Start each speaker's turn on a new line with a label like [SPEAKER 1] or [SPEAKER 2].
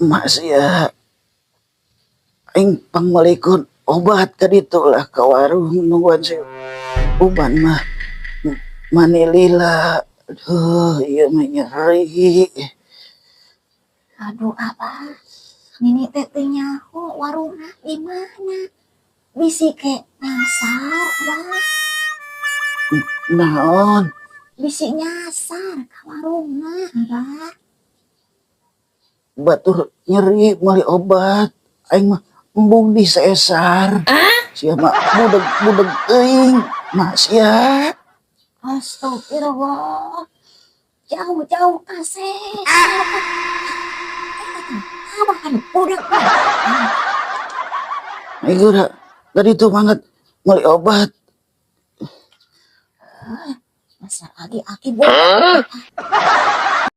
[SPEAKER 1] Mas ya, aing pangmalikeun obat ka ditu lah ka warung nungguan si Uban mah manilila. Aduh, iya mah nyeri.
[SPEAKER 2] Aduh abah, Nini teh nyaho warungna di mana? Bisi ke nyasar abah.
[SPEAKER 1] Naon?
[SPEAKER 2] Bisi nyasar ka warungna abah.
[SPEAKER 1] Batur nyeri meuli obat. Aing mah embung disesar. Sia mah budeg-budeg teuing. Mas ya.
[SPEAKER 2] Astagfirullah. Jauh-jauh kasesar. Abah kan budak.
[SPEAKER 1] Aing udah tadi tuh banget meuli obat.
[SPEAKER 2] Masa lagi aki budak.